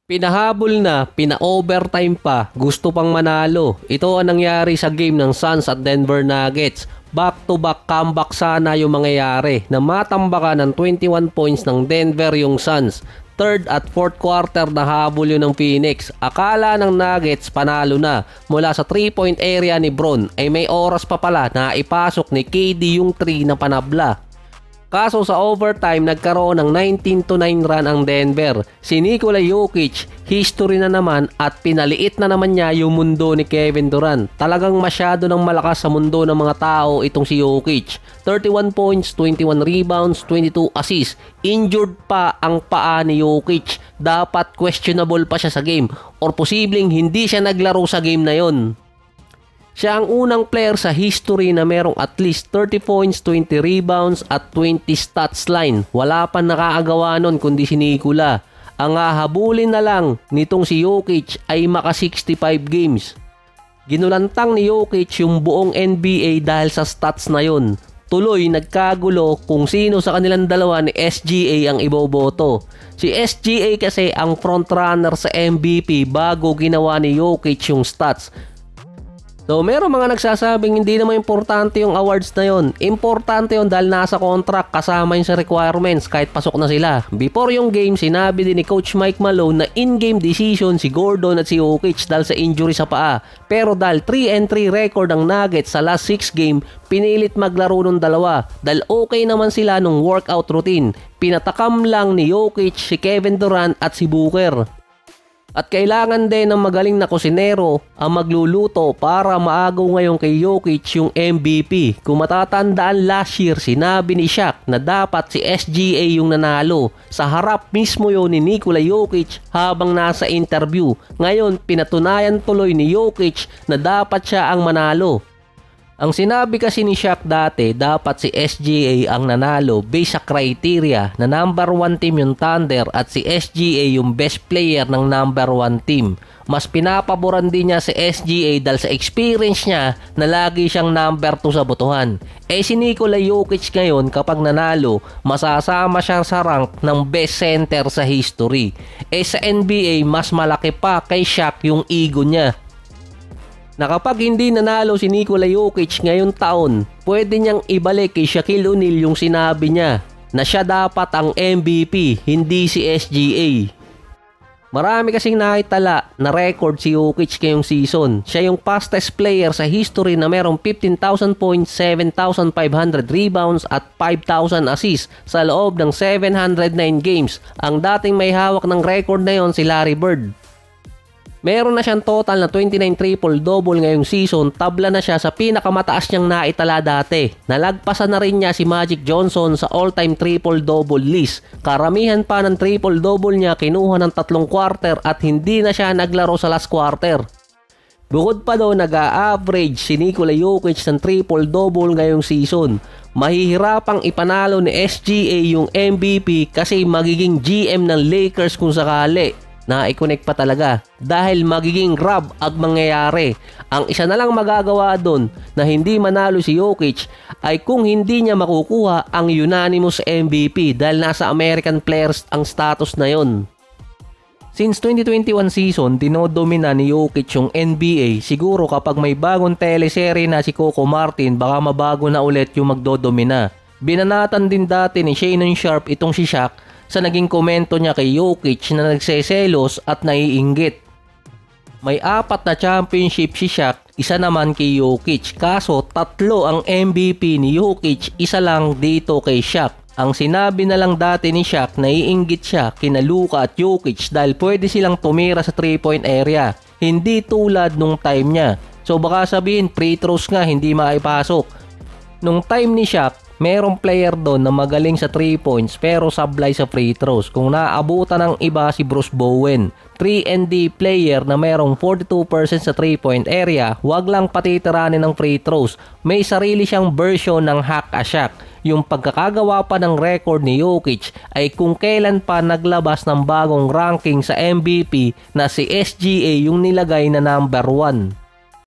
Pinahabol na, pina-overtime pa, gusto pang manalo. Ito ang nangyari sa game ng Suns at Denver Nuggets. Back-to-back comeback sana yung mangyayari na matambakan ng 21 points ng Denver yung Suns. Third at fourth quarter na habol yun ng Phoenix. Akala ng Nuggets panalo na. Mula sa 3-point area ni Bron ay may oras pa pala na ipasok ni KD yung 3 na panabla. Kaso sa overtime nagkaroon ng 19-9 run ang Denver. Si Nikola Jokic, history na naman at pinaliit na naman niya yung mundo ni Kevin Durant. Talagang masyado ng malakas sa mundo ng mga tao itong si Jokic. 31 points, 21 rebounds, 22 assists. Injured pa ang paa ni Jokic. Dapat questionable pa siya sa game or posibleng hindi siya naglaro sa game na yon. Siya ang unang player sa history na merong at least 30 points, 20 rebounds at 20 stats line. Wala pa nakaagawa nun kundi si Nikola. Ang hahabulin na lang nitong si Jokic ay maka 65 games. Ginulantang ni Jokic yung buong NBA dahil sa stats na yun. Tuloy nagkagulo kung sino sa kanilang dalawa ni SGA ang iboboto. Si SGA kasi ang frontrunner sa MVP bago ginawa ni Jokic yung stats. So, meron mga nagsasabing hindi naman importante yung awards na yon. Importante yon dahil nasa contract kasama yun sa requirements kahit pasok na sila. Before yung game, sinabi din ni Coach Mike Malone na in-game decision si Gordon at si Jokic dahil sa injury sa paa. Pero dahil 3-3 record ang Nuggets sa last 6 game, pinilit maglaro ng dalawa dahil okay naman sila nung workout routine. Pinatakam lang ni Jokic si Kevin Durant at si Booker. At kailangan din ng magaling na kusinero ang magluluto para maagaw ngayon kay Jokic yung MVP. Kung matatandaan last year, sinabi ni Shaq na dapat si SGA yung nanalo. Sa harap mismo yon ni Nikola Jokic habang nasa interview. Ngayon, pinatunayan tuloy ni Jokic na dapat siya ang manalo. Ang sinabi kasi ni Shaq dati, dapat si SGA ang nanalo based sa criteria na number 1 team yung Thunder at si SGA yung best player ng number 1 team. Mas pinapaboran din niya si SGA dahil sa experience niya na lagi siyang number 2 sa botohan. Si Nikola Jokic ngayon kapag nanalo, masasama siya sa rank ng best center sa history. Sa NBA, mas malaki pa kay Shaq yung ego niya. Na kapag hindi nanalo si Nikola Jokic ngayong taon, pwede niyang ibalik kay Shaquille O'Neal yung sinabi niya na siya dapat ang MVP, hindi si SGA. Marami kasing nakitala na record si Jokic ngayong season. Siya yung fastest player sa history na merong 15,000 points, 7,500 rebounds at 5,000 assists sa loob ng 709 games. Ang dating may hawak ng record na yon si Larry Bird. Meron na siyang total na 29 triple-double ngayong season, tabla na siya sa pinakamataas niyang naitala dati. Nalagpasan na rin niya si Magic Johnson sa all-time triple-double list. Karamihan pa ng triple-double niya kinuha ng 3 quarter at hindi na siya naglaro sa last quarter. Bukod pa doon, nag-a-average si Nikola Jokic ng triple-double ngayong season. Mahihirapang ipanalo ni SGA yung MVP kasi magiging GM ng Lakers kung sakali. Na-i-connect pa talaga dahil magiging grab ang mangyayari. Ang isa na lang magagawa doon na hindi manalo si Jokic ay kung hindi niya makukuha ang unanimous MVP dahil nasa American players ang status na yon. Since 2021 season, dinodomina ni Jokic yung NBA. Siguro kapag may bagong teleserye na si Coco Martin, baka mabago na ulit yung magdodomina. Binanatan din dati ni Shannon Sharpe itong si Shaq sa naging komento niya kay Jokic na nagseselos at naiinggit. May 4 na championship si Shaq, isa naman kay Jokic. Kaso 3 ang MVP ni Jokic, isa lang dito kay Shaq. Ang sinabi na lang dati ni Shaq, naiinggit siya kina Luka at Jokic dahil pwede silang tumira sa 3-point area. Hindi tulad nung time niya. So baka sabihin free throws nga hindi maipasok. Nung time ni Shaq, merong player doon na magaling sa 3 points pero sablay sa free throws. Kung naabutan ng iba si Bruce Bowen, 3-and-D player na merong 42% sa 3-point area, wag lang patitiranin ng free throws. May sarili siyang version ng hack a shot. Yung pagkakagawa pa ng record ni Jokic ay kung kailan pa naglabas ng bagong ranking sa MVP na si SGA yung nilagay na number 1.